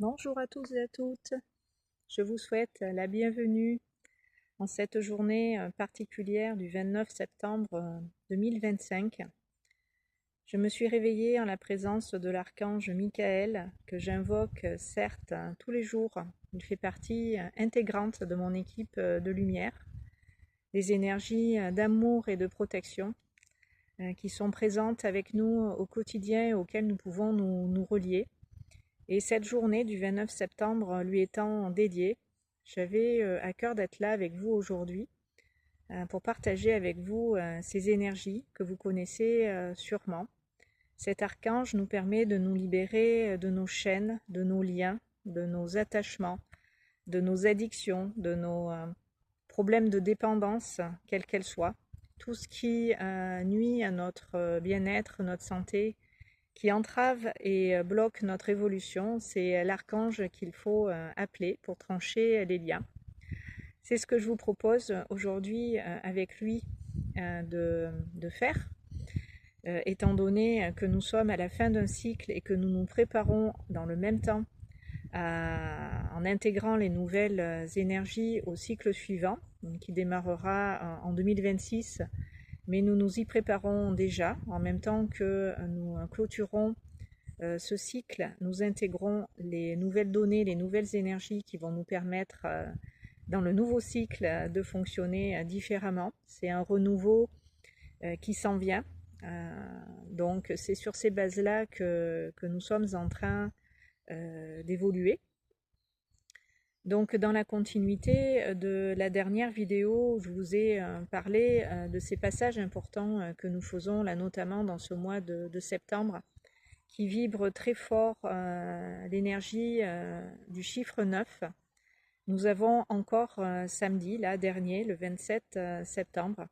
Bonjour à tous et à toutes, je vous souhaite la bienvenue en cette journée particulière du 29 septembre 2025. Je me suis réveillée en la présence de l'archange Michael que j'invoque certes tous les jours. Il fait partie intégrante de mon équipe de lumière, des énergies d'amour et de protection qui sont présentes avec nous au quotidien et auxquelles nous pouvons nous relier. Et cette journée du 29 septembre lui étant dédiée, j'avais à cœur d'être là avec vous aujourd'hui pour partager avec vous ces énergies que vous connaissez sûrement. Cet archange nous permet de nous libérer de nos chaînes, de nos liens, de nos attachements, de nos addictions, de nos problèmes de dépendance, quelle qu'elle soit. Tout ce qui nuit à notre bien-être, notre santé, qui entrave et bloque notre évolution, c'est l'archange qu'il faut appeler pour trancher les liens. C'est ce que je vous propose aujourd'hui avec lui de faire, étant donné que nous sommes à la fin d'un cycle et que nous nous préparons dans le même temps en intégrant les nouvelles énergies au cycle suivant, qui démarrera en 2026, mais nous nous y préparons déjà, en même temps que nous clôturons ce cycle, nous intégrons les nouvelles données, les nouvelles énergies qui vont nous permettre dans le nouveau cycle de fonctionner différemment. C'est un renouveau qui s'en vient. Donc c'est sur ces bases-là que nous sommes en train d'évoluer. Donc dans la continuité de la dernière vidéo, je vous ai parlé de ces passages importants que nous faisons là notamment dans ce mois de septembre, qui vibre très fort l'énergie du chiffre 9. Nous avons encore samedi, là dernier, le 27 septembre,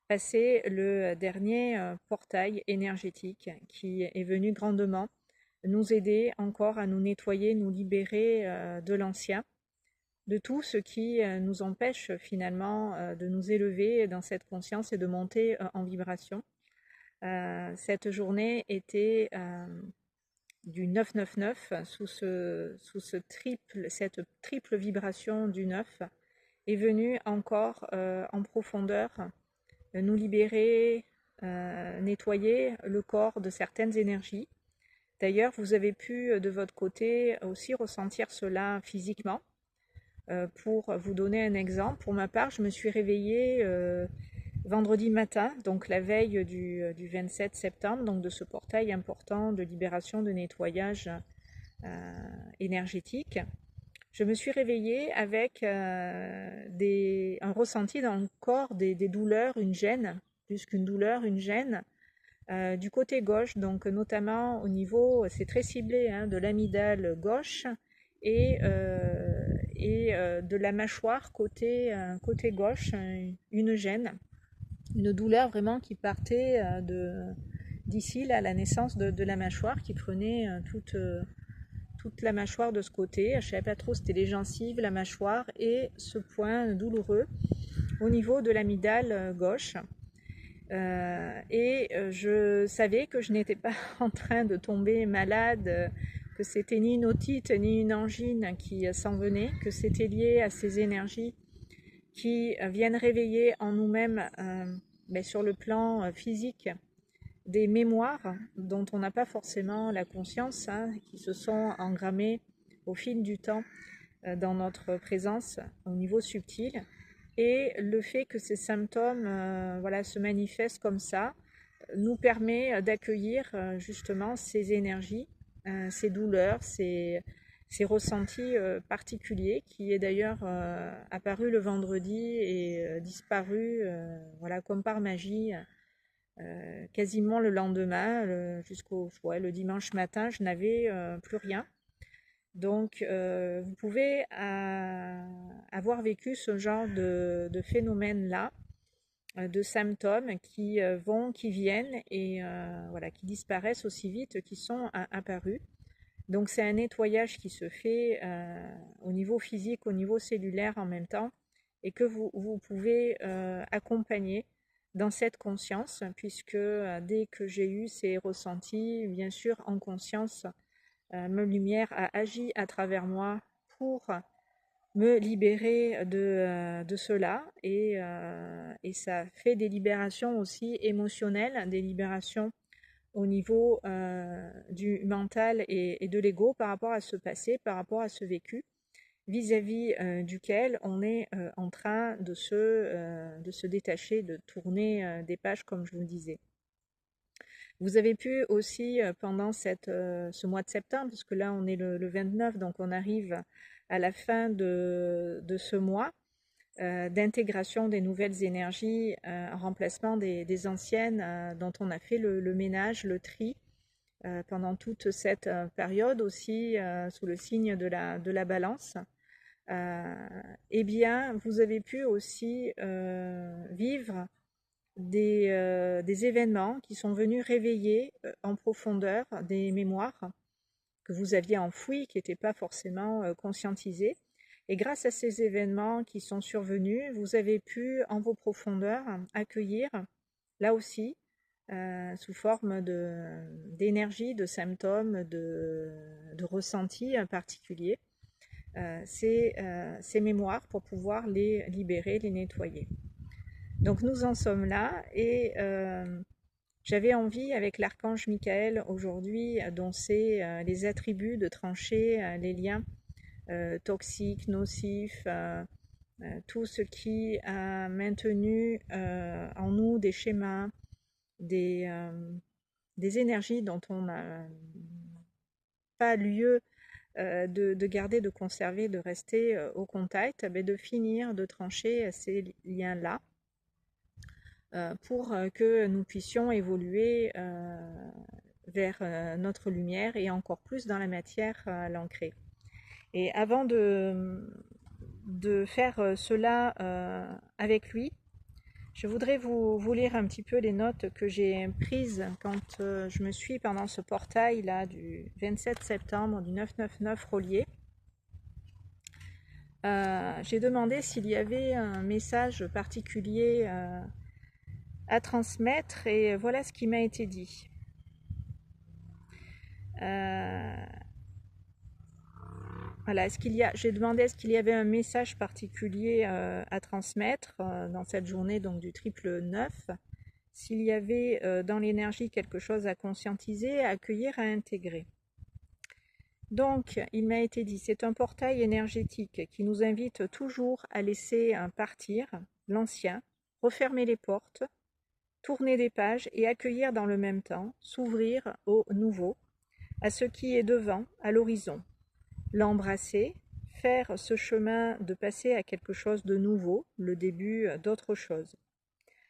passé le dernier portail énergétique qui est venu grandement nous aider encore à nous nettoyer, nous libérer de l'ancien, de tout ce qui nous empêche finalement de nous élever dans cette conscience et de monter en vibration. Cette journée était du 999 cette triple vibration du 9 est venue encore en profondeur nous libérer, nettoyer le corps de certaines énergies. D'ailleurs, vous avez pu de votre côté aussi ressentir cela physiquement. Pour vous donner un exemple, pour ma part, je me suis réveillée vendredi matin, donc la veille du 27 septembre, donc de ce portail important de libération, de nettoyage énergétique. Je me suis réveillée avec un ressenti dans le corps, des douleurs, une gêne, plus qu'une douleur, une gêne, du côté gauche, donc notamment au niveau, c'est très ciblé, de l'amygdale gauche et de la mâchoire côté gauche, une gêne, une douleur vraiment qui partait d'ici, là, la naissance de la mâchoire, qui prenait toute la mâchoire de ce côté. Je ne savais pas trop, c'était les gencives, la mâchoire et ce point douloureux au niveau de l'amygdale gauche. Je savais que je n'étais pas en train de tomber malade, que c'était ni une otite ni une angine qui s'en venait, que c'était lié à ces énergies qui viennent réveiller en nous-mêmes, sur le plan physique, des mémoires dont on n'a pas forcément la conscience, qui se sont engrammées au fil du temps dans notre présence au niveau subtil. Et le fait que ces symptômes se manifestent comme ça nous permet d'accueillir justement ces énergies, ces douleurs, ces ressentis particuliers, qui est d'ailleurs apparu le vendredi et disparu comme par magie quasiment le lendemain, jusqu'au le dimanche matin, je n'avais plus rien. Donc, vous pouvez avoir vécu ce genre de phénomène-là, de symptômes qui vont, qui viennent et qui disparaissent aussi vite qu'ils sont apparus. Donc, c'est un nettoyage qui se fait au niveau physique, au niveau cellulaire en même temps, et que vous pouvez accompagner dans cette conscience, puisque dès que j'ai eu ces ressentis, bien sûr en conscience, ma lumière a agi à travers moi pour me libérer de cela et ça fait des libérations aussi émotionnelles, des libérations au niveau du mental et de l'ego par rapport à ce passé, par rapport à ce vécu, vis-à-vis duquel on est en train de se détacher, de tourner des pages comme je vous le disais. Vous avez pu aussi pendant ce mois de septembre, parce que là on est le 29, donc on arrive à la fin de ce mois, d'intégration des nouvelles énergies, remplacement des anciennes dont on a fait le ménage, le tri pendant toute cette période aussi sous le signe de la balance. Eh bien, vous avez pu aussi vivre des événements qui sont venus réveiller en profondeur des mémoires que vous aviez enfouies, qui n'étaient pas forcément conscientisées. Et grâce à ces événements qui sont survenus, vous avez pu, en vos profondeurs, accueillir, là aussi, sous forme d'énergie, de symptômes, de ressentis particuliers, ces mémoires pour pouvoir les libérer, les nettoyer. Donc nous en sommes là et j'avais envie avec l'archange Michael aujourd'hui, dont c'est les attributs de trancher les liens toxiques, nocifs, tout ce qui a maintenu en nous des schémas, des énergies dont on n'a pas lieu de garder, de conserver, de rester au contact, de finir de trancher ces liens-là pour que nous puissions évoluer vers notre lumière et encore plus dans la matière l'ancrer. Et avant de faire cela avec lui, je voudrais vous lire un petit peu les notes que j'ai prises quand je me suis pendant ce portail là du 27 septembre du 999 relié. J'ai demandé s'il y avait un message particulier à transmettre et voilà ce qui m'a été dit. Voilà, j'ai demandé est-ce qu'il y avait un message particulier à transmettre dans cette journée donc du triple 9, s'il y avait dans l'énergie quelque chose à conscientiser, à accueillir, à intégrer. Donc, il m'a été dit, c'est un portail énergétique qui nous invite toujours à laisser partir l'ancien, refermer les portes, tourner des pages et accueillir dans le même temps, s'ouvrir au nouveau, à ce qui est devant, à l'horizon. L'embrasser, faire ce chemin de passer à quelque chose de nouveau, le début d'autre chose.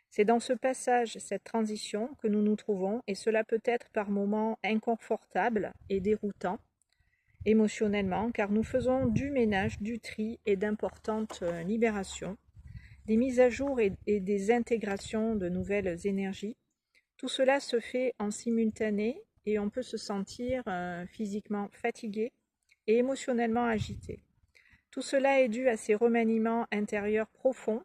C'est dans ce passage, cette transition, que nous nous trouvons, et cela peut être par moments inconfortable et déroutant, émotionnellement, car nous faisons du ménage, du tri et d'importantes libérations, des mises à jour et des intégrations de nouvelles énergies. Tout cela se fait en simultané et on peut se sentir physiquement fatigué et émotionnellement agité. Tout cela est dû à ces remaniements intérieurs profonds.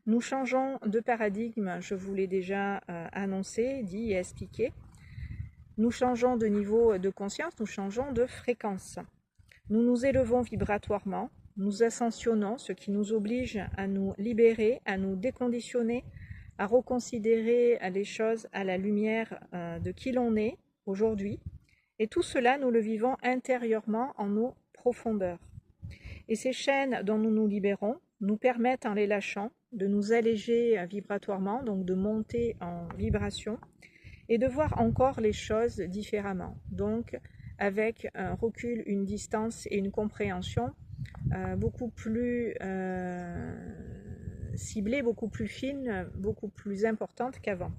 Nous changeons de paradigme, je vous l'ai déjà annoncé, dit et expliqué. Nous changeons de niveau de conscience, nous changeons de fréquence. Nous nous élevons vibratoirement, nous ascensionnons, ce qui nous oblige à nous libérer, à nous déconditionner, à reconsidérer les choses à la lumière de qui l'on est aujourd'hui. Et tout cela, nous le vivons intérieurement en nos profondeurs. Et ces chaînes dont nous nous libérons nous permettent, en les lâchant, de nous alléger vibratoirement, donc de monter en vibration, et de voir encore les choses différemment. Donc, avec un recul, une distance et une compréhension beaucoup plus ciblée, beaucoup plus fine, beaucoup plus importante qu'avant.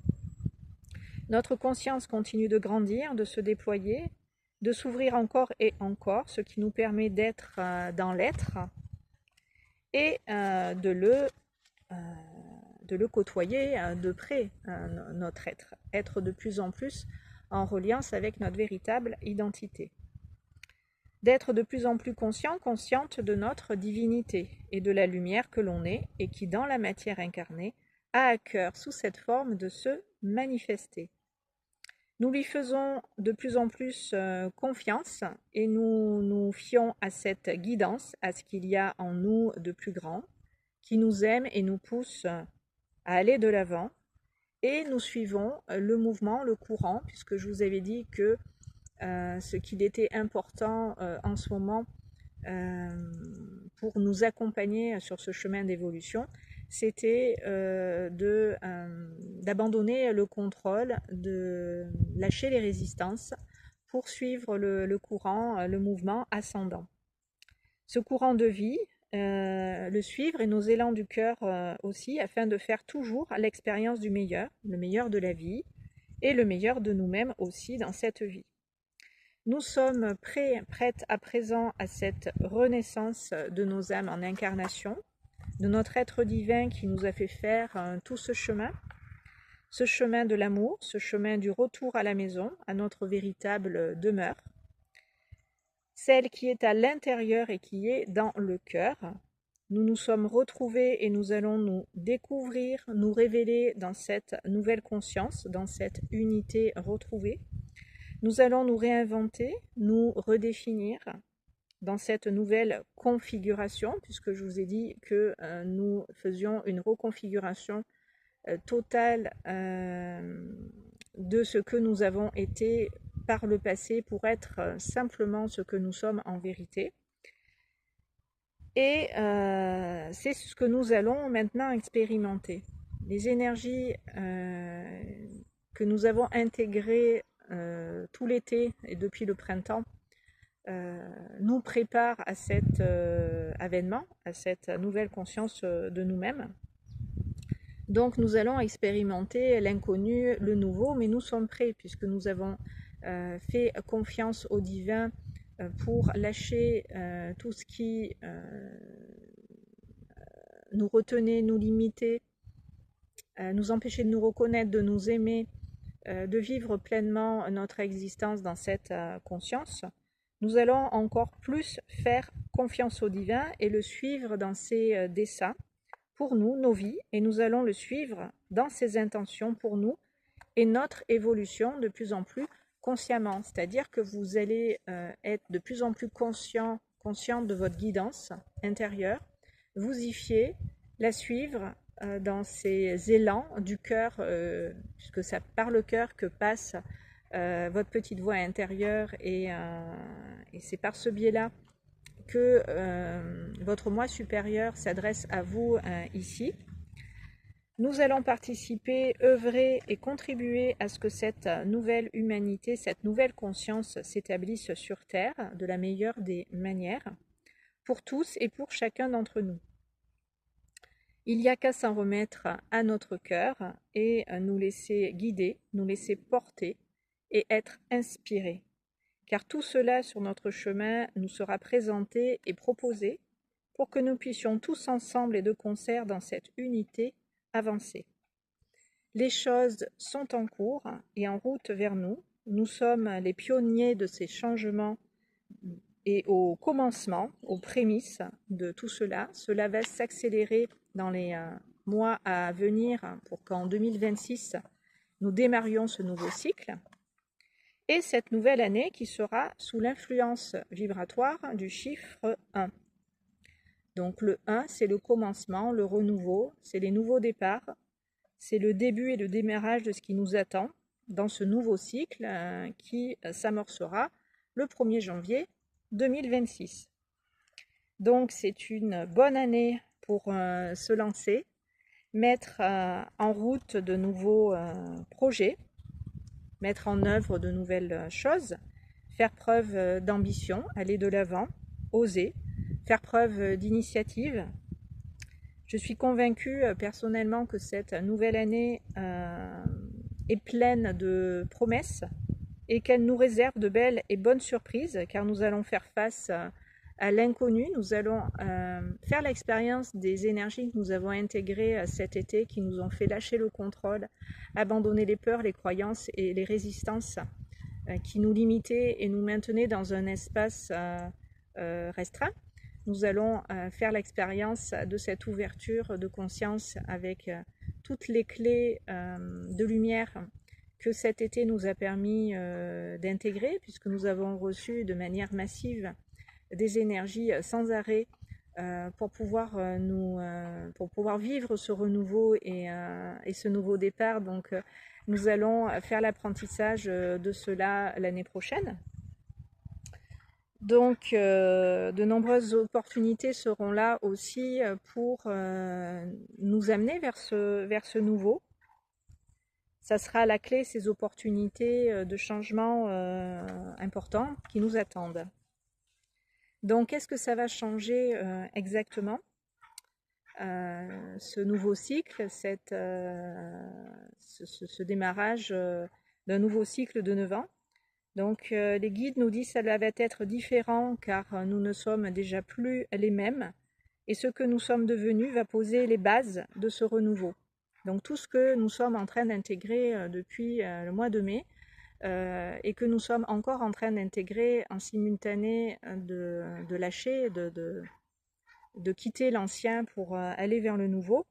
Notre conscience continue de grandir, de se déployer, de s'ouvrir encore et encore, ce qui nous permet d'être dans l'être et de le côtoyer de près, notre être de plus en plus en reliance avec notre véritable identité. D'être de plus en plus consciente de notre divinité et de la lumière que l'on est et qui, dans la matière incarnée, a à cœur sous cette forme de se manifester. Nous lui faisons de plus en plus confiance et nous nous fions à cette guidance, à ce qu'il y a en nous de plus grand, qui nous aime et nous pousse à aller de l'avant. Et nous suivons le mouvement, le courant, puisque je vous avais dit que ce qu'il était important en ce moment pour nous accompagner sur ce chemin d'évolution, c'était d'abandonner le contrôle, de lâcher les résistances pour suivre le courant, le mouvement ascendant. Ce courant de vie, le suivre et nos élans du cœur aussi, afin de faire toujours l'expérience du meilleur, le meilleur de la vie et le meilleur de nous-mêmes aussi dans cette vie. Nous sommes prêtes à présent à cette renaissance de nos âmes en incarnation, de notre être divin qui nous a fait faire tout ce chemin de l'amour, ce chemin du retour à la maison, à notre véritable demeure, celle qui est à l'intérieur et qui est dans le cœur. Nous nous sommes retrouvés et nous allons nous découvrir, nous révéler dans cette nouvelle conscience, dans cette unité retrouvée. Nous allons nous réinventer, nous redéfinir dans cette nouvelle configuration, puisque je vous ai dit que nous faisions une reconfiguration totale de ce que nous avons été par le passé pour être simplement ce que nous sommes en vérité. Et c'est ce que nous allons maintenant expérimenter. Les énergies que nous avons intégrées tout l'été et depuis le printemps nous préparent à cet avènement, à cette nouvelle conscience de nous-mêmes. Donc nous allons expérimenter l'inconnu, le nouveau, mais nous sommes prêts puisque nous avons fait confiance au divin pour lâcher tout ce qui nous retenait, nous limitait, nous empêchait de nous reconnaître, de nous aimer, de vivre pleinement notre existence dans cette conscience. Nous allons encore plus faire confiance au divin et le suivre dans ses desseins pour nous, nos vies, et nous allons le suivre dans ses intentions pour nous et notre évolution de plus en plus consciemment. C'est-à-dire que vous allez être de plus en plus conscient de votre guidance intérieure, vous y fier, la suivre dans ces élans du cœur, puisque c'est par le cœur que passe votre petite voix intérieure et c'est par ce biais-là que votre moi supérieur s'adresse à vous ici. Nous allons participer, œuvrer et contribuer à ce que cette nouvelle humanité, cette nouvelle conscience s'établisse sur Terre de la meilleure des manières, pour tous et pour chacun d'entre nous. Il n'y a qu'à s'en remettre à notre cœur et nous laisser guider, nous laisser porter et être inspirés. Car tout cela sur notre chemin nous sera présenté et proposé pour que nous puissions tous ensemble et de concert dans cette unité avancer. Les choses sont en cours et en route vers nous. Nous sommes les pionniers de ces changements et au commencement, aux prémices de tout cela. Cela va s'accélérer dans les mois à venir pour qu'en 2026, nous démarrions ce nouveau cycle. Et cette nouvelle année qui sera sous l'influence vibratoire du chiffre 1. Donc le 1, c'est le commencement, le renouveau, c'est les nouveaux départs, c'est le début et le démarrage de ce qui nous attend dans ce nouveau cycle qui s'amorcera le 1er janvier 2026. Donc c'est une bonne année pour se lancer, mettre en route de nouveaux projets, mettre en œuvre de nouvelles choses, faire preuve d'ambition, aller de l'avant, oser, faire preuve d'initiative. Je suis convaincue personnellement que cette nouvelle année est pleine de promesses et qu'elle nous réserve de belles et bonnes surprises, car nous allons faire face à l'inconnu, nous allons faire l'expérience des énergies que nous avons intégrées cet été, qui nous ont fait lâcher le contrôle, abandonner les peurs, les croyances et les résistances qui nous limitaient et nous maintenaient dans un espace restreint. Nous allons faire l'expérience de cette ouverture de conscience avec toutes les clés de lumière que cet été nous a permis d'intégrer, puisque nous avons reçu de manière massive des énergies sans arrêt pour pouvoir vivre ce renouveau et ce nouveau départ. Donc nous allons faire l'apprentissage de cela l'année prochaine. Donc de nombreuses opportunités seront là aussi pour nous amener vers ce nouveau. Ça sera la clé, ces opportunités de changement importants qui nous attendent. Donc, qu'est-ce que ça va changer exactement ce nouveau cycle, ce démarrage d'un nouveau cycle de 9 ans. Donc, les guides nous disent que ça va être différent car nous ne sommes déjà plus les mêmes et ce que nous sommes devenus va poser les bases de ce renouveau. Donc, tout ce que nous sommes en train d'intégrer depuis le mois de mai, et que nous sommes encore en train d'intégrer en simultané, de lâcher, de quitter l'ancien pour aller vers le nouveau,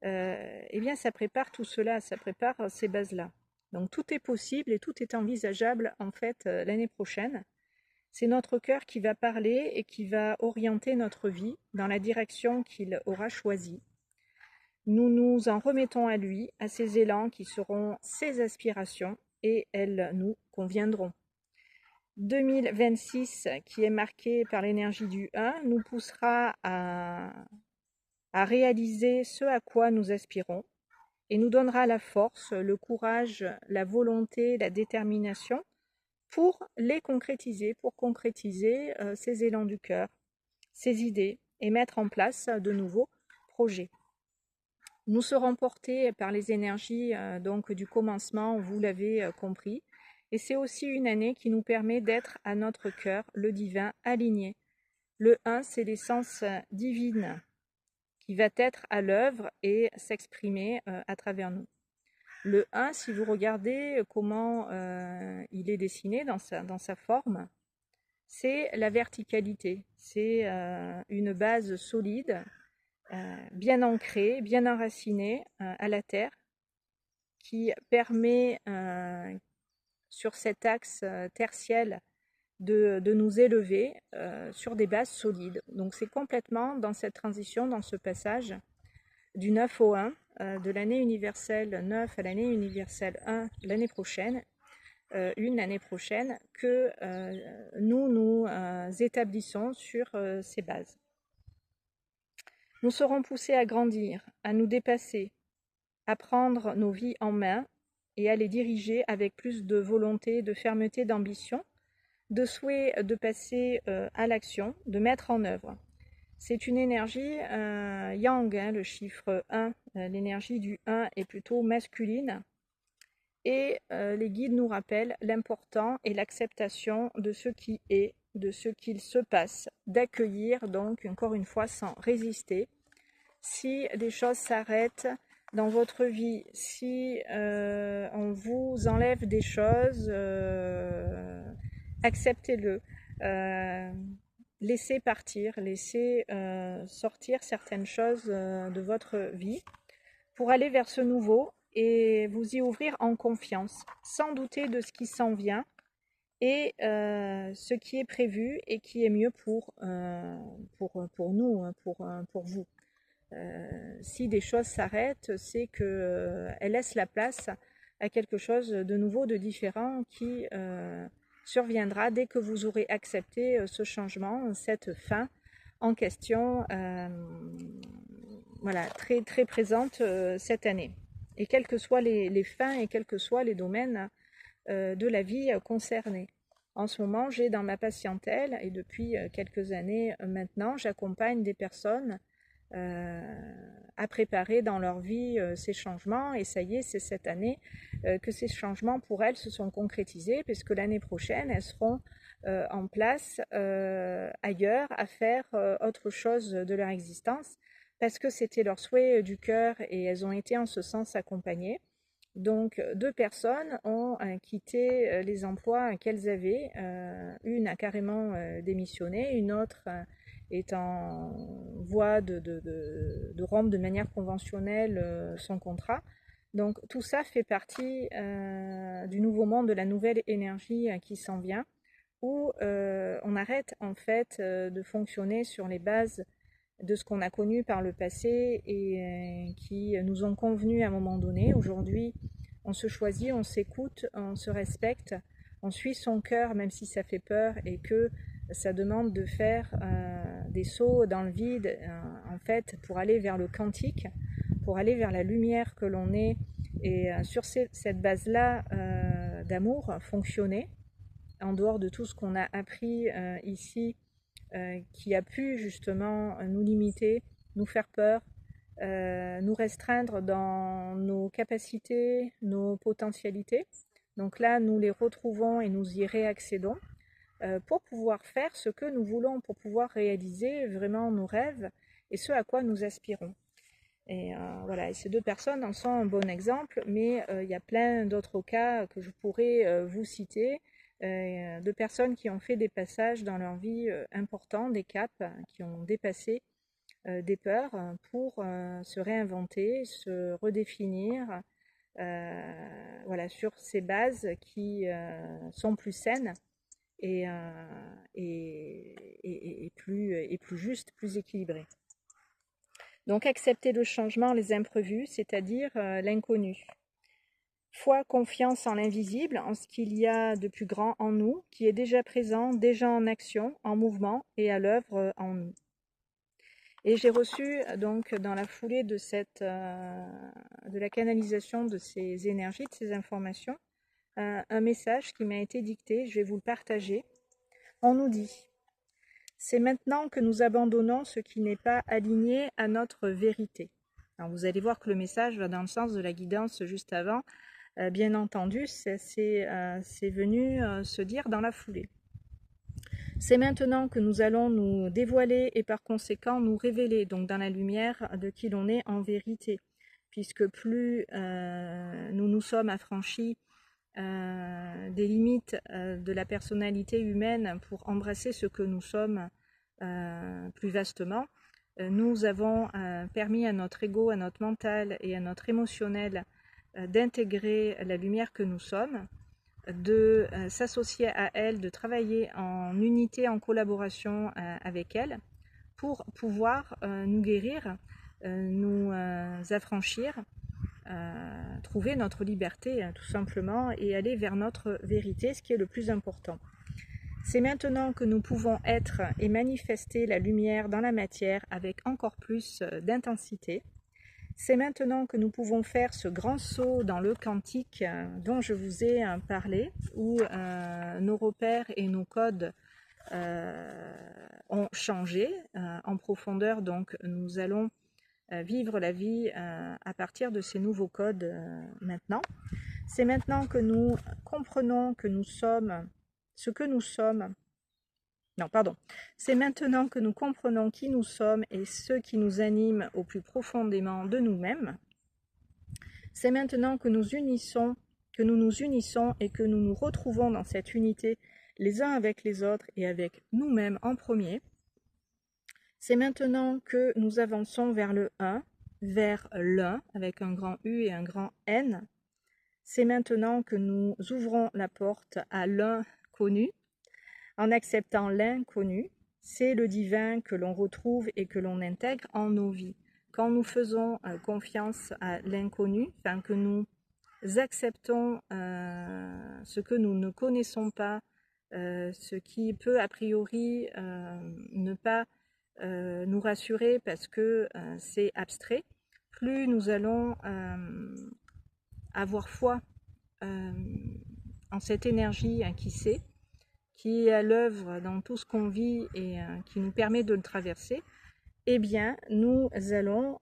eh bien ça prépare tout cela, ça prépare ces bases-là. Donc tout est possible et tout est envisageable en fait l'année prochaine. C'est notre cœur qui va parler et qui va orienter notre vie dans la direction qu'il aura choisie. Nous nous en remettons à lui, à ses élans qui seront ses aspirations, et elles nous conviendront. 2026, qui est marqué par l'énergie du 1, nous poussera à réaliser ce à quoi nous aspirons et nous donnera la force, le courage, la volonté, la détermination pour les concrétiser, pour concrétiser ces élans du cœur, ces idées et mettre en place de nouveaux projets. Nous serons portés par les énergies donc du commencement, vous l'avez compris, et c'est aussi une année qui nous permet d'être à notre cœur, le divin, aligné. Le 1, c'est l'essence divine qui va être à l'œuvre et s'exprimer à travers nous. Le 1, si vous regardez comment il est dessiné dans sa forme, c'est la verticalité, c'est une base solide, bien ancrée, bien enracinée à la terre, qui permet sur cet axe tertiel de nous élever sur des bases solides. Donc c'est complètement dans cette transition, dans ce passage du 9 au 1, de l'année universelle 9 à l'année universelle 1 l'année prochaine, l'année prochaine, que nous établissons sur ces bases. Nous serons poussés à grandir, à nous dépasser, à prendre nos vies en main et à les diriger avec plus de volonté, de fermeté, d'ambition, de souhait de passer à l'action, de mettre en œuvre. C'est une énergie yang, le chiffre 1, l'énergie du 1 est plutôt masculine. Et les guides nous rappellent l'important et l'acceptation de ce qui est, de ce qu'il se passe, d'accueillir donc encore une fois sans résister. Si des choses s'arrêtent dans votre vie, si on vous enlève des choses, acceptez-le. Laissez partir, laissez sortir certaines choses de votre vie pour aller vers ce nouveau et vous y ouvrir en confiance, sans douter de ce qui s'en vient et ce qui est prévu et qui est mieux pour nous, pour vous. Si des choses s'arrêtent, c'est qu'elles laissent la place à quelque chose de nouveau, de différent qui surviendra dès que vous aurez accepté ce changement, cette fin en question, voilà, très, très présente cette année. Et quelles que soient les fins et quels que soient les domaines de la vie concernés. En ce moment, j'ai dans ma patientèle, et depuis quelques années maintenant, j'accompagne des personnes à préparer dans leur vie ces changements, et ça y est, c'est cette année que ces changements pour elles se sont concrétisés, puisque l'année prochaine, elles seront en place ailleurs, à faire autre chose de leur existence, parce que c'était leur souhait du cœur et elles ont été en ce sens accompagnées. Donc 2 personnes ont quitté les emplois qu'elles avaient, une a carrément démissionné, une autre est en voie de rompre de manière conventionnelle son contrat. Donc tout ça fait partie du nouveau monde, de la nouvelle énergie qui s'en vient, où on arrête en fait de fonctionner sur les bases de ce qu'on a connu par le passé et qui nous ont convenu à un moment donné. Aujourd'hui, on se choisit, on s'écoute, on se respecte, on suit son cœur même si ça fait peur et que ça demande de faire des sauts dans le vide en fait pour aller vers le quantique, pour aller vers la lumière que l'on est et sur cette base-là d'amour, fonctionner en dehors de tout ce qu'on a appris ici qui a pu justement nous limiter, nous faire peur, nous restreindre dans nos capacités, nos potentialités. Donc là, nous les retrouvons et nous y réaccédons pour pouvoir faire ce que nous voulons, pour pouvoir réaliser vraiment nos rêves et ce à quoi nous aspirons. Et voilà, et ces deux personnes en sont un bon exemple, mais il y a plein d'autres cas que je pourrais vous citer, de personnes qui ont fait des passages dans leur vie importants, des caps, qui ont dépassé des peurs pour se réinventer, se redéfinir, voilà, sur ces bases qui sont plus saines et, et plus justes, plus équilibrées. Donc accepter le changement, les imprévus, c'est-à-dire l'inconnu. Foi, confiance en l'invisible, en ce qu'il y a de plus grand en nous, qui est déjà présent, déjà en action, en mouvement et à l'œuvre en nous. Et j'ai reçu donc dans la foulée de de la canalisation de ces énergies, de ces informations, un message qui m'a été dicté. Je vais vous le partager. On nous dit: c'est maintenant que nous abandonnons ce qui n'est pas aligné à notre vérité. Alors vous allez voir que le message va dans le sens de la guidance juste avant. Bien entendu, c'est venu se dire dans la foulée. C'est maintenant que nous allons nous dévoiler et par conséquent nous révéler, donc dans la lumière de qui l'on est en vérité. Puisque plus nous nous sommes affranchis des limites de la personnalité humaine pour embrasser ce que nous sommes plus vastement, nous avons permis à notre ego, à notre mental et à notre émotionnel d'intégrer la lumière que nous sommes, de s'associer à elle, de travailler en unité, en collaboration avec elle pour pouvoir nous guérir, nous affranchir, trouver notre liberté tout simplement et aller vers notre vérité, ce qui est le plus important. C'est maintenant que nous pouvons être et manifester la lumière dans la matière avec encore plus d'intensité. C'est maintenant que nous pouvons faire ce grand saut dans le quantique dont je vous ai parlé, où nos repères et nos codes ont changé en profondeur. Donc nous allons vivre la vie à partir de ces nouveaux codes maintenant. C'est maintenant que nous comprenons que nous sommes ce que nous sommes. Non, pardon. C'est maintenant que nous comprenons qui nous sommes et ce qui nous anime au plus profondément de nous-mêmes. C'est maintenant que nous nous unissons et que nous nous retrouvons dans cette unité les uns avec les autres et avec nous-mêmes en premier. C'est maintenant que nous avançons vers le 1, vers l'un avec un grand U et un grand N. C'est maintenant que nous ouvrons la porte à l'inconnu. En acceptant l'inconnu, c'est le divin que l'on retrouve et que l'on intègre en nos vies. Quand nous faisons confiance à l'inconnu, enfin que nous acceptons ce que nous ne connaissons pas, ce qui peut a priori ne pas nous rassurer parce que c'est abstrait, plus nous allons avoir foi en cette énergie qui sait, qui est à l'œuvre dans tout ce qu'on vit et qui nous permet de le traverser, eh bien, nous allons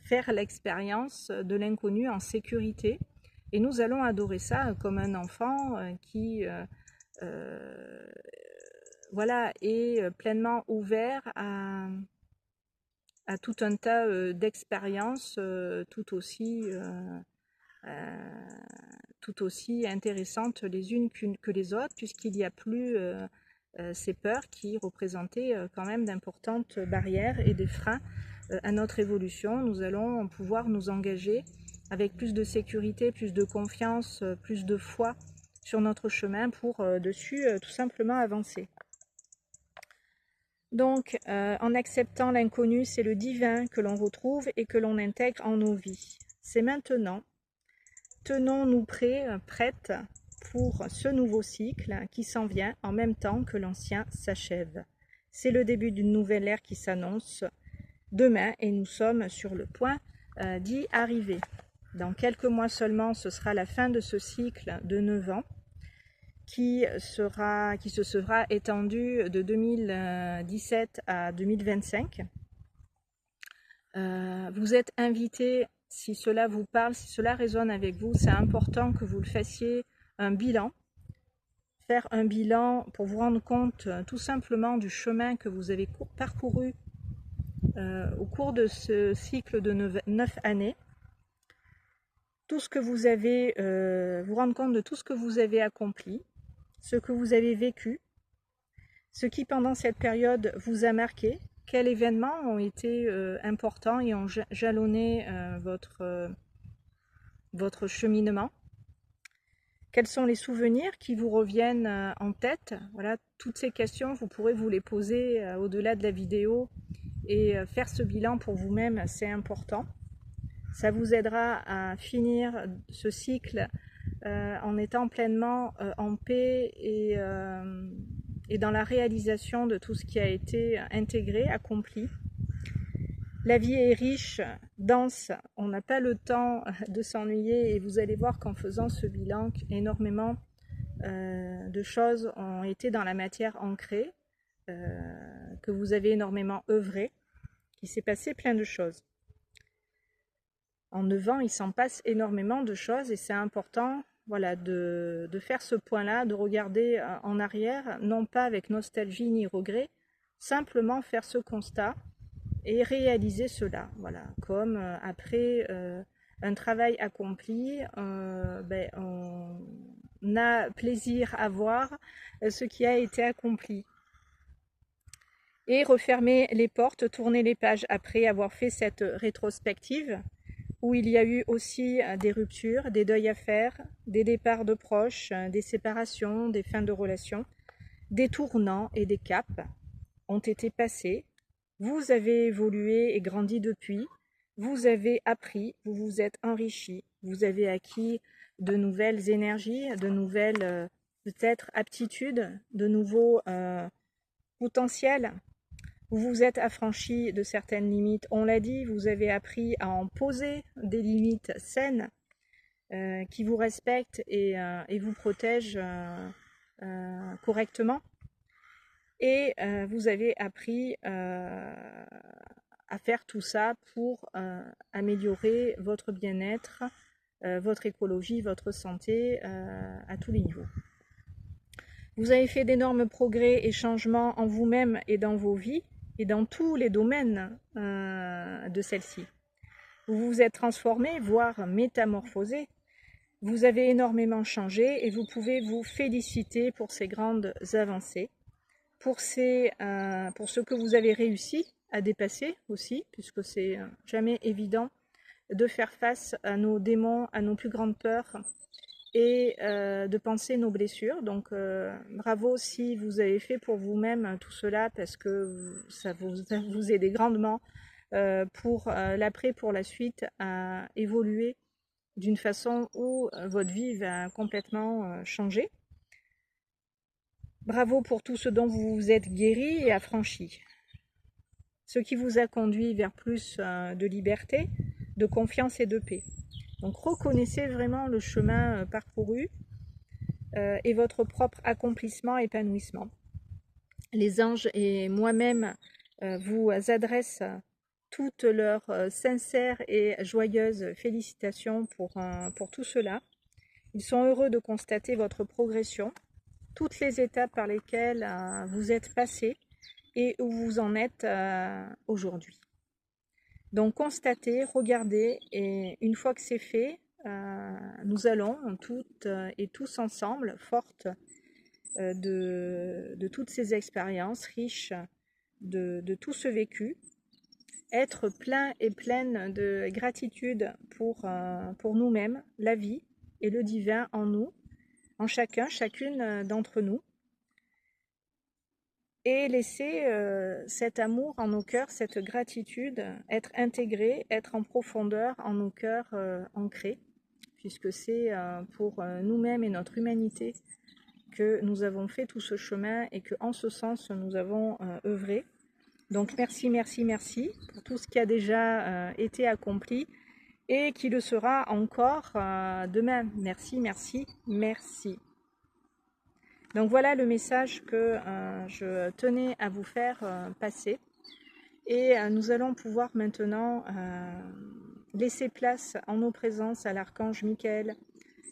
faire l'expérience de l'inconnu en sécurité et nous allons adorer ça comme un enfant qui voilà, est pleinement ouvert à tout un tas d'expériences tout aussi intéressantes les unes que les autres, puisqu'il n'y a plus ces peurs qui représentaient quand même d'importantes barrières et des freins à notre évolution. Nous allons pouvoir nous engager avec plus de sécurité, plus de confiance, plus de foi sur notre chemin pour dessus tout simplement avancer. Donc, en acceptant l'inconnu, c'est le divin que l'on retrouve et que l'on intègre en nos vies. C'est maintenant. Tenons-nous prêts, prêtes pour ce nouveau cycle qui s'en vient en même temps que l'ancien s'achève. C'est le début d'une nouvelle ère qui s'annonce demain et nous sommes sur le point d'y arriver. Dans quelques mois seulement, ce sera la fin de ce cycle de 9 ans qui se sera étendu de 2017 à 2025. Vous êtes invités, si cela vous parle, si cela résonne avec vous, c'est important que vous le fassiez un bilan. Faire un bilan pour vous rendre compte tout simplement du chemin que vous avez parcouru au cours de ce cycle de 9 années. Tout ce que vous avez, vous rendre compte de tout ce que vous avez accompli, ce que vous avez vécu, ce qui pendant cette période vous a marqué, quels événements ont été importants et ont jalonné votre cheminement, quels sont les souvenirs qui vous reviennent en tête. Voilà, toutes ces questions, vous pourrez vous les poser au-delà de la vidéo et faire ce bilan pour vous-même, c'est important. Ça vous aidera à finir ce cycle en étant pleinement en paix et dans la réalisation de tout ce qui a été intégré, accompli. La vie est riche, dense, on n'a pas le temps de s'ennuyer et vous allez voir qu'en faisant ce bilan, énormément de choses ont été dans la matière ancrée, que vous avez énormément œuvré, qu'il s'est passé plein de choses. En 9 ans, il s'en passe énormément de choses et c'est important, voilà, de faire ce point-là, de regarder en arrière, non pas avec nostalgie ni regret, simplement faire ce constat et réaliser cela. Voilà, comme après un travail accompli, on a plaisir à voir ce qui a été accompli. Et refermer les portes, tourner les pages après avoir fait cette rétrospective, où il y a eu aussi des ruptures, des deuils à faire, des départs de proches, des séparations, des fins de relations, des tournants et des caps ont été passés. Vous avez évolué et grandi depuis, vous avez appris, vous vous êtes enrichi, vous avez acquis de nouvelles énergies, de nouvelles peut-être aptitudes, de nouveaux potentiels. Vous vous êtes affranchi de certaines limites, on l'a dit, vous avez appris à en poser des limites saines qui vous respectent et vous protègent correctement. Et vous avez appris à faire tout ça pour améliorer votre bien-être, votre écologie, votre santé à tous les niveaux. Vous avez fait d'énormes progrès et changements en vous-même et dans vos vies et dans tous les domaines de celle-ci. Vous vous êtes transformé, voire métamorphosé. Vous avez énormément changé et vous pouvez vous féliciter pour ces grandes avancées, pour ce que vous avez réussi à dépasser aussi, puisque c'est jamais évident de faire face à nos démons, à nos plus grandes peurs et de penser nos blessures. Donc bravo si vous avez fait pour vous-même tout cela, parce que ça vous aide grandement pour l'après, pour la suite, à évoluer d'une façon où votre vie va complètement changer. Bravo pour tout ce dont vous vous êtes guéri et affranchi. Ce qui vous a conduit vers plus de liberté, de confiance et de paix. Donc reconnaissez vraiment le chemin parcouru et votre propre accomplissement, épanouissement. Les anges et moi-même vous adressent toutes leurs sincères et joyeuses félicitations pour tout cela. Ils sont heureux de constater votre progression, toutes les étapes par lesquelles vous êtes passé et où vous en êtes aujourd'hui. Donc constatez, regardez, et une fois que c'est fait, nous allons toutes et tous ensemble, fortes de toutes ces expériences riches de tout ce vécu, être plein et pleine de gratitude pour nous-mêmes, la vie et le divin en nous, en chacun, chacune d'entre nous, et laisser cet amour en nos cœurs, cette gratitude être intégrée, être en profondeur en nos cœurs ancrés, puisque c'est pour nous-mêmes et notre humanité que nous avons fait tout ce chemin et que en ce sens nous avons œuvré. Donc merci, merci, merci pour tout ce qui a déjà été accompli et qui le sera encore demain. Merci, merci, merci. Donc voilà le message que je tenais à vous faire passer. Et nous allons pouvoir maintenant laisser place en nos présences à l'archange Michael,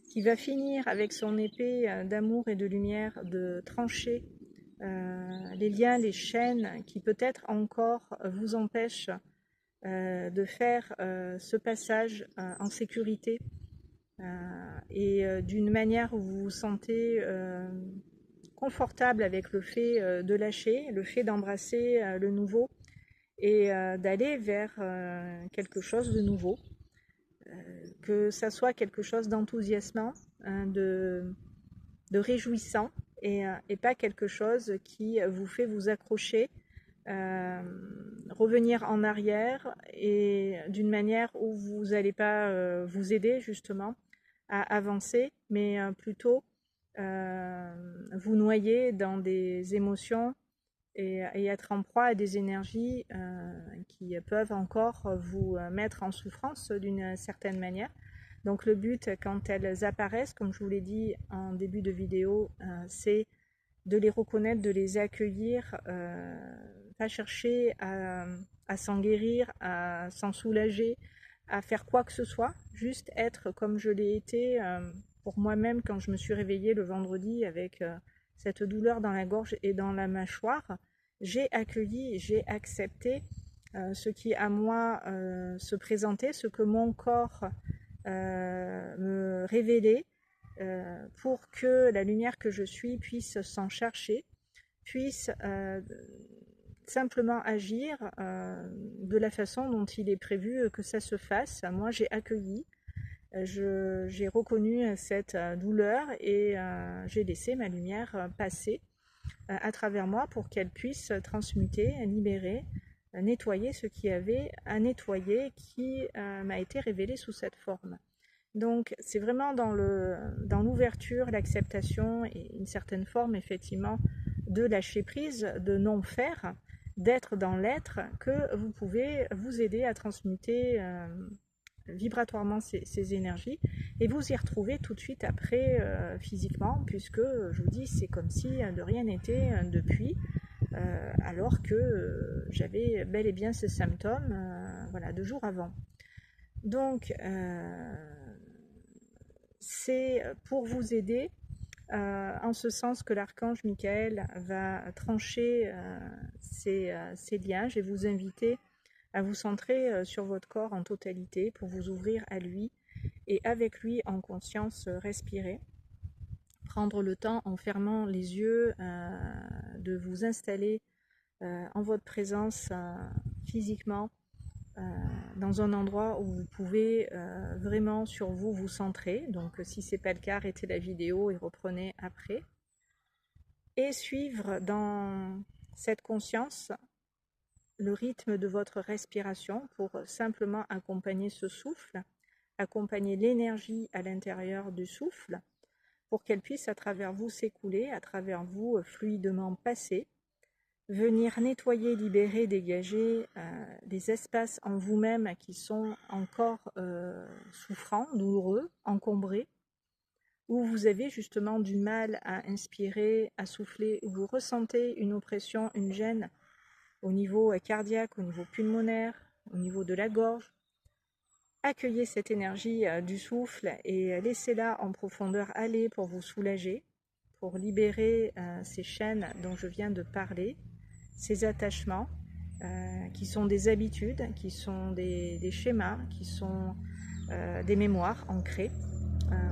qui va finir avec son épée d'amour et de lumière de trancher les liens, les chaînes qui peut-être encore vous empêchent de faire ce passage en sécurité et d'une manière où vous vous sentez confortable avec le fait de lâcher, le fait d'embrasser le nouveau et d'aller vers quelque chose de nouveau, que ça soit quelque chose d'enthousiasmant, de réjouissant, et pas quelque chose qui vous fait vous accrocher, revenir en arrière, et d'une manière où vous n'allez pas vous aider justement à avancer, mais plutôt vous noyer dans des émotions et être en proie à des énergies qui peuvent encore vous mettre en souffrance d'une certaine manière. Donc le but, quand elles apparaissent, comme je vous l'ai dit en début de vidéo, c'est de les reconnaître, de les accueillir, pas chercher à s'en guérir, à s'en soulager, à faire quoi que ce soit, juste être comme je l'ai été pour moi-même quand je me suis réveillée le vendredi avec cette douleur dans la gorge et dans la mâchoire. J'ai accueilli, j'ai accepté ce qui à moi se présentait, ce que mon corps me révélait, pour que la lumière que je suis puisse s'en chercher, puisse simplement agir de la façon dont il est prévu que ça se fasse. Moi, j'ai accueilli, j'ai reconnu cette douleur et j'ai laissé ma lumière passer à travers moi pour qu'elle puisse transmuter, libérer, nettoyer ce qui avait à nettoyer, qui m'a été révélé sous cette forme. Donc c'est vraiment dans l'ouverture, l'acceptation et une certaine forme effectivement de lâcher prise, de non faire, d'être dans l'être, que vous pouvez vous aider à transmuter vibratoirement ces énergies et vous y retrouver tout de suite après physiquement, puisque je vous dis c'est comme si de rien n'était depuis, alors que j'avais bel et bien ces symptômes voilà, 2 jours avant. Donc c'est pour vous aider en ce sens que l'archange Michael va trancher ces liens. Je vais vous inviter à vous centrer sur votre corps en totalité pour vous ouvrir à lui et avec lui en conscience respirer. Prendre le temps en fermant les yeux de vous installer en votre présence physiquement dans un endroit où vous pouvez vraiment sur vous vous centrer. Donc si ce n'est pas le cas, arrêtez la vidéo et reprenez après. Et suivre dans cette conscience le rythme de votre respiration pour simplement accompagner ce souffle, accompagner l'énergie à l'intérieur du souffle pour qu'elle puisse à travers vous s'écouler, à travers vous fluidement passer, venir nettoyer, libérer, dégager des espaces en vous-même qui sont encore souffrants, douloureux, encombrés, où vous avez justement du mal à inspirer, à souffler, où vous ressentez une oppression, une gêne au niveau cardiaque, au niveau pulmonaire, au niveau de la gorge. Accueillez cette énergie du souffle et laissez-la en profondeur aller pour vous soulager, pour libérer ces chaînes dont je viens de parler, ces attachements qui sont des habitudes, qui sont des schémas, qui sont des mémoires ancrées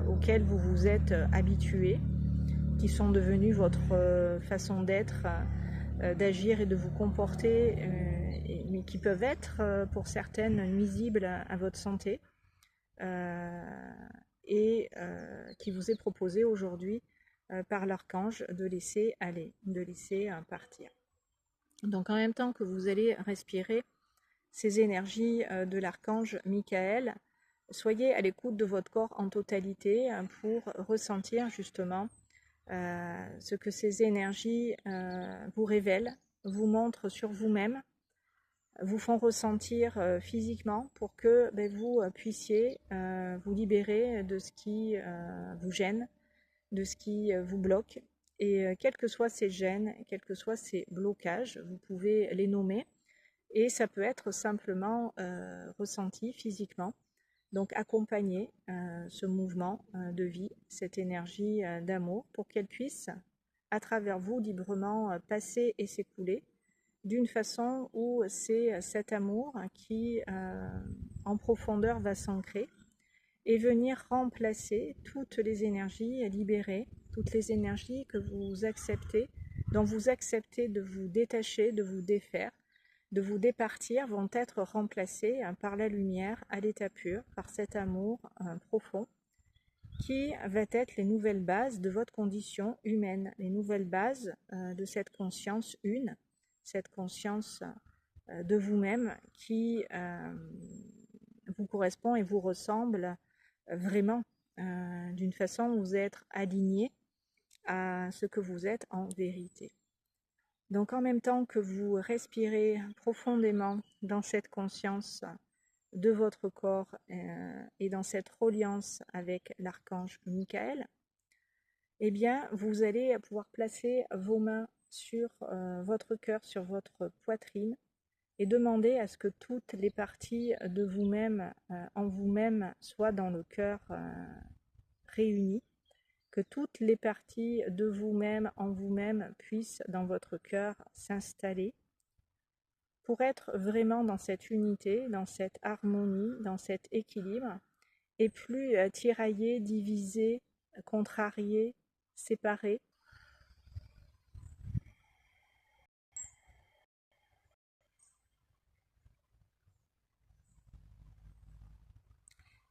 auxquelles vous vous êtes habitué, qui sont devenus votre façon d'être d'agir et de vous comporter, mais qui peuvent être pour certaines nuisibles à votre santé, et qui vous est proposé aujourd'hui par l'archange de laisser aller, de laisser partir. Donc en même temps que vous allez respirer ces énergies de l'archange Michael, soyez à l'écoute de votre corps en totalité pour ressentir justement ce que ces énergies vous révèlent, vous montrent sur vous-même, vous font ressentir physiquement pour que vous puissiez vous libérer de ce qui vous gêne, de ce qui vous bloque. Et quels que soient ces gênes, quels que soient ces blocages, vous pouvez les nommer. Et ça peut être simplement ressenti physiquement. Donc accompagnez ce mouvement de vie, cette énergie d'amour, pour qu'elle puisse, à travers vous, librement passer et s'écouler, d'une façon où c'est cet amour qui, en profondeur, va s'ancrer et venir remplacer toutes les énergies libérées, toutes les énergies que vous acceptez, dont vous acceptez de vous détacher, de vous défaire, de vous départir, vont être remplacées par la lumière à l'état pur, par cet amour profond, qui va être les nouvelles bases de votre condition humaine, les nouvelles bases de cette conscience une, cette conscience de vous-même qui vous correspond et vous ressemble vraiment d'une façon où vous êtes aligné à ce que vous êtes en vérité. Donc en même temps que vous respirez profondément dans cette conscience de votre corps et dans cette reliance avec l'archange Michael, eh bien vous allez pouvoir placer vos mains sur votre cœur, sur votre poitrine, et demander à ce que toutes les parties de vous-même, en vous-même, soient dans le cœur réunies, que toutes les parties de vous-même, en vous-même, puissent dans votre cœur s'installer pour être vraiment dans cette unité, dans cette harmonie, dans cet équilibre, et plus tiraillé, divisé, contrarié, séparé.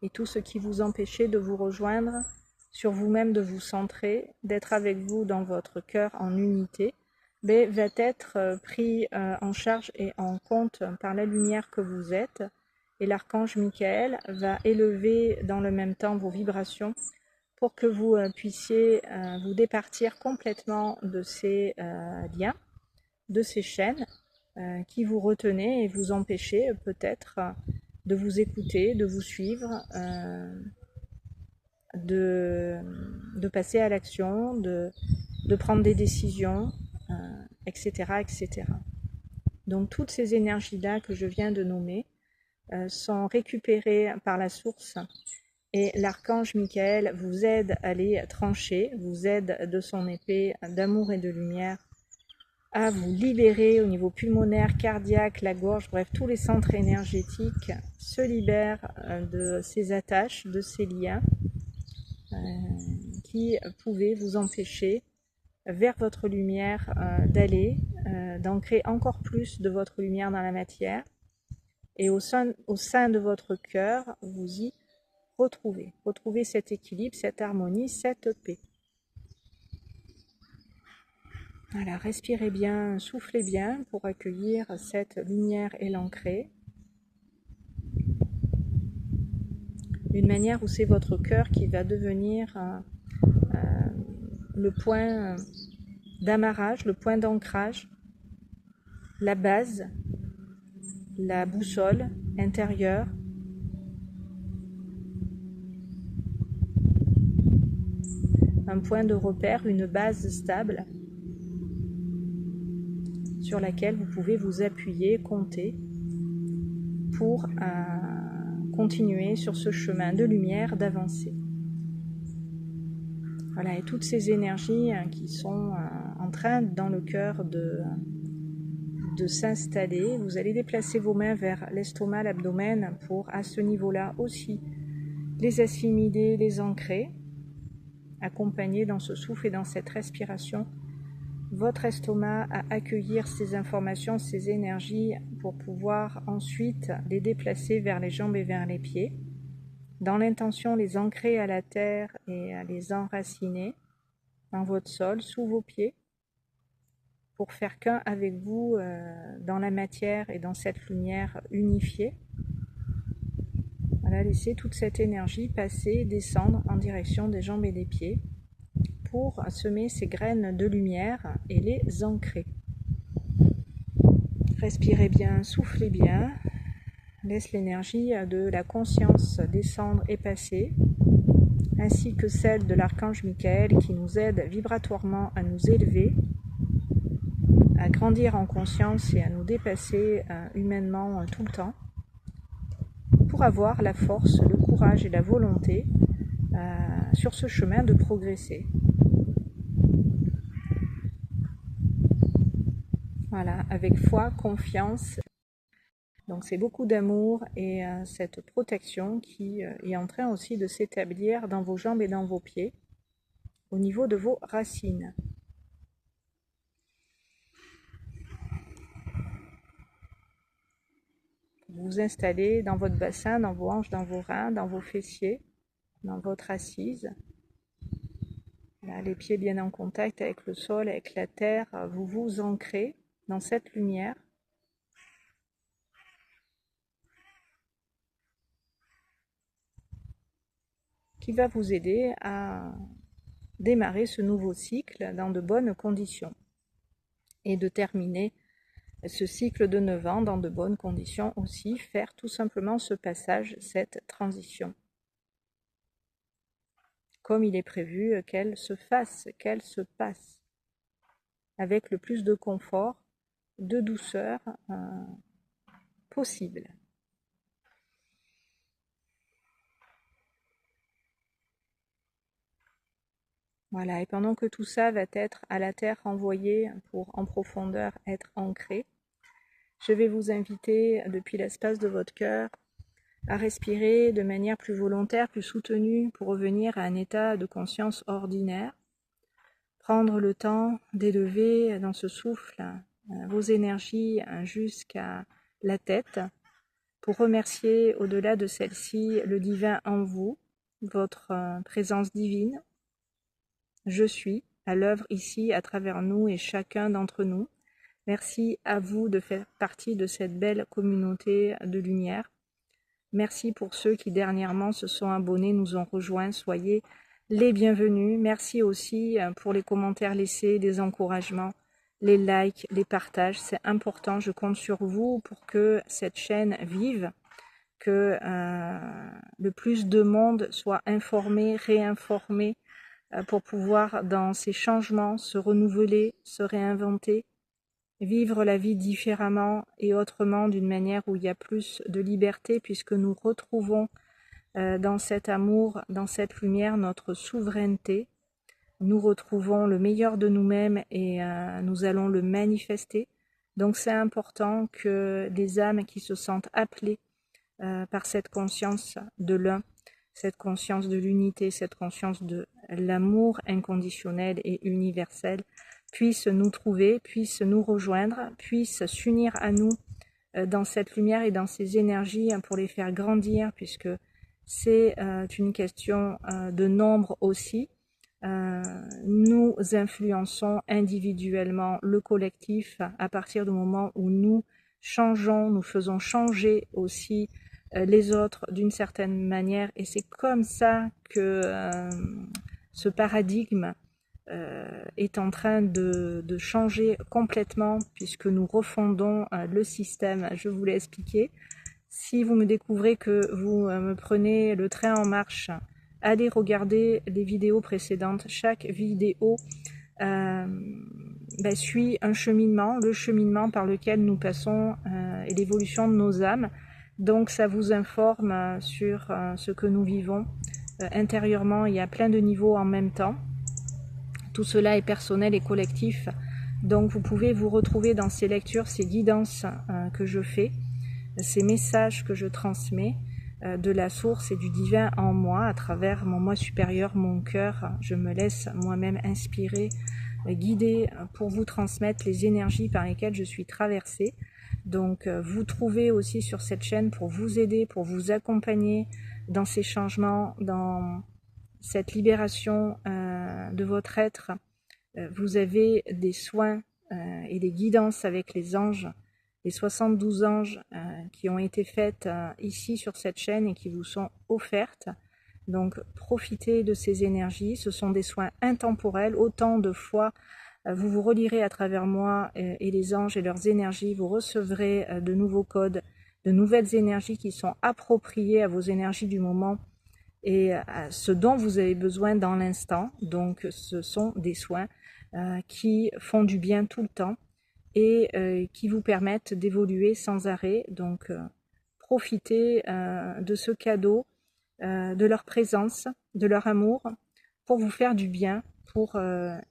Et tout ce qui vous empêchait de vous rejoindre sur vous-même, de vous centrer, d'être avec vous dans votre cœur en unité, va être pris en charge et en compte par la lumière que vous êtes. Et l'archange Michael va élever dans le même temps vos vibrations pour que vous puissiez vous départir complètement de ces liens, de ces chaînes qui vous retenaient et vous empêchaient peut-être de vous écouter, de vous suivre, de passer à l'action, de prendre des décisions, etc., etc. Donc toutes ces énergies-là que je viens de nommer sont récupérées par la source, et l'archange Michael vous aide à les trancher, vous aide de son épée d'amour et de lumière à vous libérer au niveau pulmonaire, cardiaque, la gorge, bref, tous les centres énergétiques se libèrent de ces attaches, de ces liens qui pouvaient vous empêcher vers votre lumière d'aller, d'ancrer encore plus de votre lumière dans la matière, et au sein de votre cœur, vous y retrouvez cet équilibre, cette harmonie, cette paix. Voilà, respirez bien, soufflez bien pour accueillir cette lumière et l'ancrer. D'une manière où c'est votre cœur qui va devenir le point d'amarrage, le point d'ancrage, la base, la boussole intérieure. Un point de repère, une base stable sur laquelle vous pouvez vous appuyer, compter pour continuer sur ce chemin de lumière, d'avancer. Voilà, et toutes ces énergies qui sont en train dans le cœur de s'installer, vous allez déplacer vos mains vers l'estomac, l'abdomen pour à ce niveau-là aussi les assimiler, les ancrer, accompagner dans ce souffle et dans cette respiration votre estomac à accueillir ces informations, ces énergies pour pouvoir ensuite les déplacer vers les jambes et vers les pieds, dans l'intention les ancrer à la terre et à les enraciner dans votre sol, sous vos pieds, pour faire qu'un avec vous dans la matière et dans cette lumière unifiée. Voilà, laissez toute cette énergie passer, descendre en direction des jambes et des pieds pour semer ces graines de lumière et les ancrer. Respirez bien, soufflez bien, laisse l'énergie de la conscience descendre et passer, ainsi que celle de l'archange Michael qui nous aide vibratoirement à nous élever, à grandir en conscience et à nous dépasser humainement tout le temps, pour avoir la force, le courage et la volonté sur ce chemin de progresser. Voilà, avec foi, confiance. Donc c'est beaucoup d'amour et cette protection qui est en train aussi de s'établir dans vos jambes et dans vos pieds, au niveau de vos racines. Vous vous installez dans votre bassin, dans vos hanches, dans vos reins, dans vos fessiers, dans votre assise. Là, les pieds bien en contact avec le sol, avec la terre, vous vous ancrez dans cette lumière. Qui va vous aider à démarrer ce nouveau cycle dans de bonnes conditions et de terminer ce cycle de 9 ans dans de bonnes conditions aussi, faire tout simplement ce passage, cette transition. Comme il est prévu qu'elle se fasse, qu'elle se passe, avec le plus de confort, de douceur possible. Voilà, et pendant que tout ça va être à la terre renvoyé pour en profondeur être ancré, je vais vous inviter depuis l'espace de votre cœur à respirer de manière plus volontaire, plus soutenue pour revenir à un état de conscience ordinaire. Prendre le temps d'élever dans ce souffle vos énergies jusqu'à la tête pour remercier au-delà de celle-ci le divin en vous, votre présence divine. Je suis à l'œuvre ici à travers nous et chacun d'entre nous. Merci à vous de faire partie de cette belle communauté de lumière. Merci pour ceux qui dernièrement se sont abonnés, nous ont rejoints. Soyez les bienvenus. Merci aussi pour les commentaires laissés, les encouragements, les likes, les partages. C'est important, je compte sur vous pour que cette chaîne vive, que le plus de monde soit informé, réinformé, pour pouvoir dans ces changements se renouveler, se réinventer, vivre la vie différemment et autrement d'une manière où il y a plus de liberté puisque nous retrouvons dans cet amour, dans cette lumière notre souveraineté. Nous retrouvons le meilleur de nous-mêmes et nous allons le manifester. Donc c'est important que des âmes qui se sentent appelées par cette conscience de l'un, cette conscience de l'unité, cette conscience de l'amour inconditionnel et universel, puissent nous trouver, puissent nous rejoindre, puissent s'unir à nous dans cette lumière et dans ces énergies pour les faire grandir, puisque c'est une question de nombre aussi. Nous influençons individuellement le collectif à partir du moment où nous changeons, nous faisons changer aussi les autres d'une certaine manière, et c'est comme ça que ce paradigme est en train de changer complètement puisque nous refondons le système. Je vous l'ai expliqué. Si vous me découvrez que vous me prenez le train en marche, allez regarder les vidéos précédentes. Chaque vidéo suit un cheminement, le cheminement par lequel nous passons et l'évolution de nos âmes. Donc ça vous informe sur ce que nous vivons intérieurement. Il y a plein de niveaux en même temps. Tout cela est personnel et collectif. Donc vous pouvez vous retrouver dans ces lectures, ces guidances que je fais, ces messages que je transmets de la source et du divin en moi, à travers mon moi supérieur, mon cœur. Je me laisse moi-même inspirer guidée pour vous transmettre les énergies par lesquelles je suis traversée. Donc vous trouvez aussi sur cette chaîne pour vous aider, pour vous accompagner dans ces changements, dans cette libération de votre être. Vous avez des soins et des guidances avec les anges, les 72 anges qui ont été faites ici sur cette chaîne et qui vous sont offertes. Donc profitez de ces énergies, ce sont des soins intemporels, autant de fois vous vous relirez à travers moi et les anges et leurs énergies, vous recevrez de nouveaux codes, de nouvelles énergies qui sont appropriées à vos énergies du moment et à ce dont vous avez besoin dans l'instant. Donc ce sont des soins qui font du bien tout le temps et qui vous permettent d'évoluer sans arrêt. Donc profitez de ce cadeau, de leur présence, de leur amour, pour vous faire du bien, pour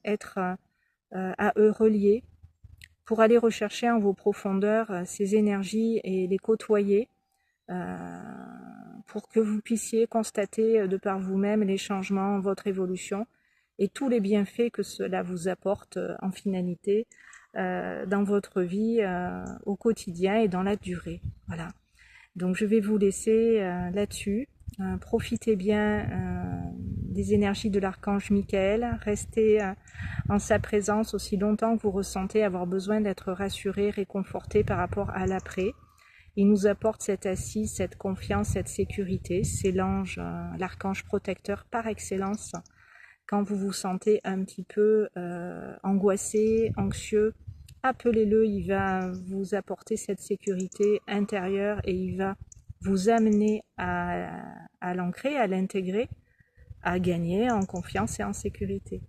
être à eux reliés, pour aller rechercher en vos profondeurs ces énergies et les côtoyer, pour que vous puissiez constater de par vous-même les changements, votre évolution et tous les bienfaits que cela vous apporte en finalité dans votre vie au quotidien et dans la durée. Voilà. Donc je vais vous laisser là-dessus. Profitez bien des énergies de l'archange Michael. Restez en sa présence aussi longtemps que vous ressentez avoir besoin d'être rassuré, réconforté par rapport à l'après. Il nous apporte cette assise, cette confiance, cette sécurité. C'est l'ange, l'archange protecteur par excellence. Quand vous vous sentez un petit peu angoissé, anxieux, appelez-le, il va vous apporter cette sécurité intérieure et il va vous amener à l'ancrer, à l'intégrer, à gagner en confiance et en sécurité.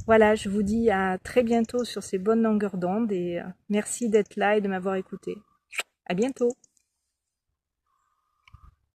Voilà, je vous dis à très bientôt sur ces bonnes longueurs d'onde et merci d'être là et de m'avoir écouté. À bientôt.